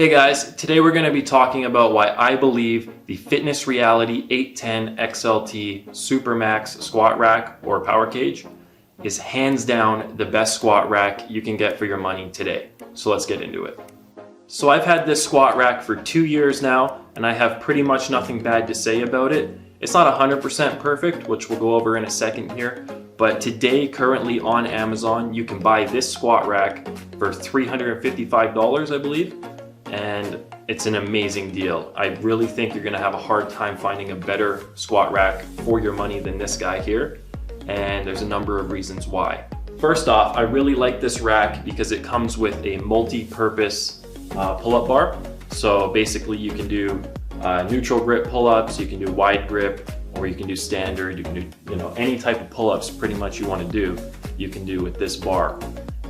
Hey guys, today we're going to be talking about why I believe the Fitness Reality 810 XLT Supermax squat rack or power cage is hands down the best squat rack you can get for your money today. So let's get into it. So I've had this squat rack for 2 years now and I have pretty much nothing bad to say about it. It's not 100% perfect, which we'll go over in a second here, but today currently on Amazon you can buy this squat rack for $355, I believe. And it's an amazing deal. I really think you're gonna have a hard time finding a better squat rack for your money than this guy here. And there's a number of reasons why. First off, I really like this rack because it comes with a multi-purpose pull-up bar. So basically you can do neutral grip pull-ups, you can do wide grip, or you can do standard, you can do any type of pull-ups pretty much you wanna do, you can do with this bar.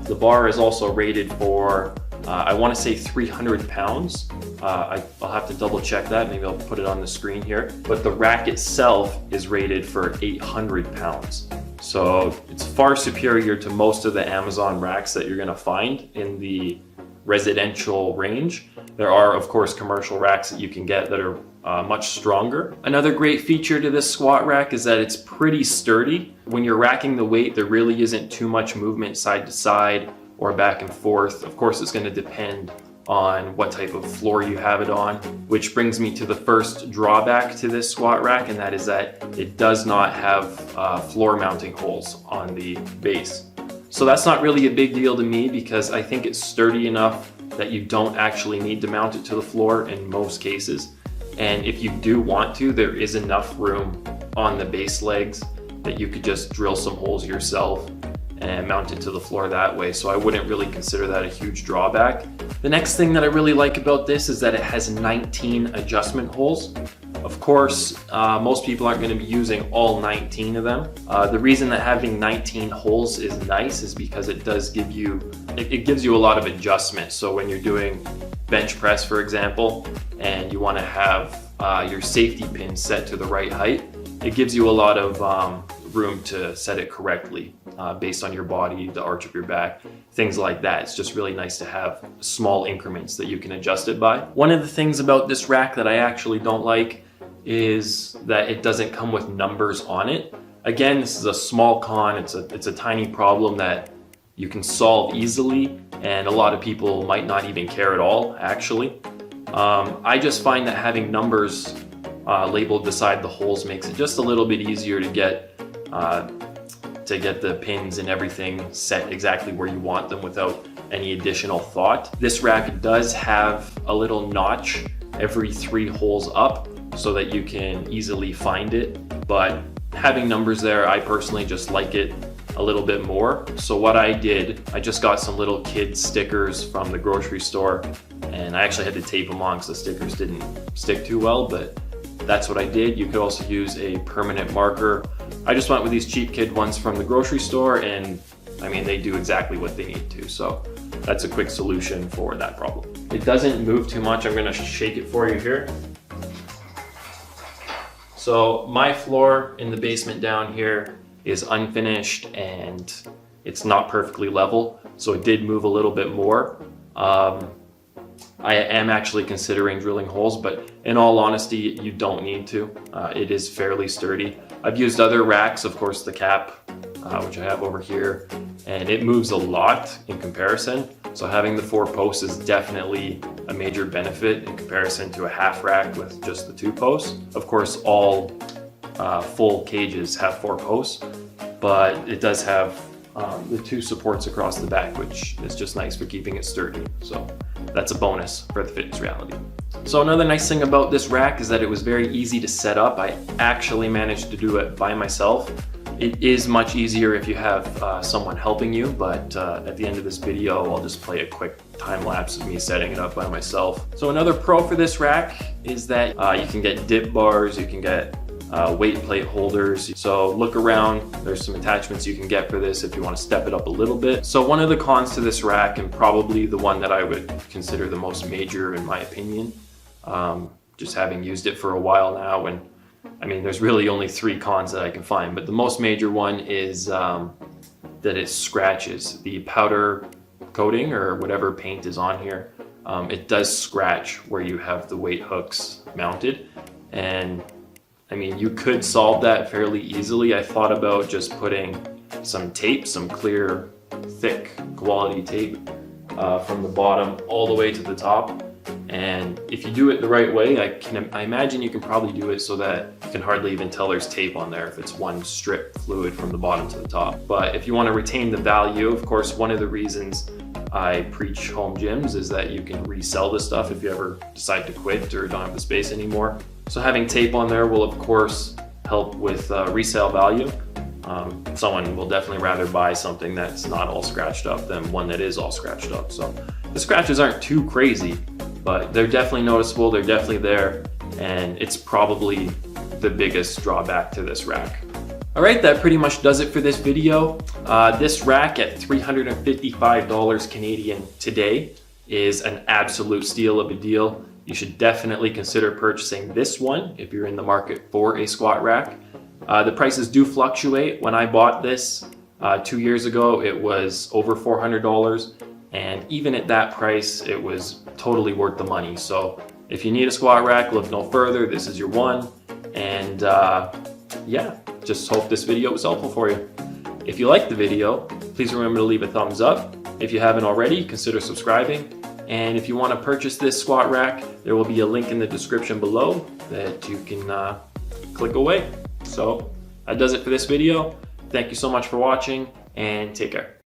The bar is also rated for I want to say 300 pounds. I'll have to double check that. Maybe I'll put it on the screen here. But the rack itself is rated for 800 pounds. So it's far superior to most of the Amazon racks that you're going to find in the residential range. There are, of course, commercial racks that you can get that are much stronger. Another great feature to this squat rack is that it's pretty sturdy. When you're racking the weight, there really isn't too much movement side to side or back and forth. Of course, it's going to depend on what type of floor you have it on, which brings me to the first drawback to this squat rack, and that is that it does not have floor mounting holes on the base. So that's not really a big deal to me because I think it's sturdy enough that you don't actually need to mount it to the floor in most cases. And if you do want to, there is enough room on the base legs that you could just drill some holes yourself and mount it to the floor that way. So I wouldn't really consider that a huge drawback. The next thing that I really like about this is that it has 19 adjustment holes. Of course, most people aren't going to be using all 19 of them. The reason that having 19 holes is nice is because it does give you, it gives you a lot of adjustment. So when you're doing bench press, for example, and you want to have your safety pin set to the right height, it gives you a lot of room to set it correctly based on your body, the arch of your back, things like that. It's just really nice to have small increments that you can adjust it by. One of the things about this rack that I actually don't like is that it doesn't come with numbers on it. Again, this is a small con. It's a tiny problem that you can solve easily, and a lot of people might not even care at all, actually. I just find that having numbers labeled beside the holes makes it just a little bit easier to get the pins and everything set exactly where you want them without any additional thought. This rack does have a little notch every 3 holes up so that you can easily find it, but having numbers there, I personally just like it a little bit more. So what I did, I just got some little kid stickers from the grocery store, and I actually had to tape them on because the stickers didn't stick too well, but that's what I did. You could also use a permanent marker. I just went with these cheap kid ones from the grocery store, and I mean, they do exactly what they need to. So that's a quick solution for that problem. It doesn't move too much. I'm gonna shake it for you here. So my floor in the basement down here is unfinished and it's not perfectly level. So it did move a little bit more. I am actually considering drilling holes, but in all honesty, you don't need to. It is fairly sturdy. I've used other racks, of course, the cap, which I have over here, and it moves a lot in comparison. So having the 4 posts is definitely a major benefit in comparison to a half rack with just the 2 posts. Of course, all full cages have 4 posts, but it does have the 2 supports across the back, which is just nice for keeping it sturdy. So that's a bonus for the Fitness Reality. So another nice thing about this rack is that it was very easy to set up. I actually managed to do it by myself. It is much easier if you have someone helping you, but at the end of this video, I'll just play a quick time lapse of me setting it up by myself. So another pro for this rack is that you can get dip bars, you can get weight plate holders. So look around, there's some attachments you can get for this if you want to step it up a little bit. So one of the cons to this rack, and probably the one that I would consider the most major in my opinion, just having used it for a while now, and I mean there's really only 3 cons that I can find, but the most major one is that it scratches. The powder coating or whatever paint is on here it does scratch where you have the weight hooks mounted. And I mean, you could solve that fairly easily. I thought about just putting some tape, some clear, thick quality tape from the bottom all the way to the top. And if you do it the right way, I imagine you can probably do it so that you can hardly even tell there's tape on there if it's one strip fluid from the bottom to the top. But if you want to retain the value, of course, one of the reasons I preach home gyms is that you can resell this stuff if you ever decide to quit or don't have the space anymore. So having tape on there will of course help with resale value. Someone will definitely rather buy something that's not all scratched up than one that is all scratched up. So the scratches aren't too crazy, but they're definitely noticeable, they're definitely there, and it's probably the biggest drawback to this rack. All right, that pretty much does it for this video. This rack at $355 Canadian today is an absolute steal of a deal. You should definitely consider purchasing this one if you're in the market for a squat rack. The prices do fluctuate. When I bought this 2 years ago, it was over $400. And even at that price, it was totally worth the money. So if you need a squat rack, look no further. This is your one. And yeah, just hope this video was helpful for you. If you liked the video, please remember to leave a thumbs up. If you haven't already, consider subscribing. And if you want to purchase this squat rack, there will be a link in the description below that you can click away. So that does it for this video. Thank you so much for watching, and take care.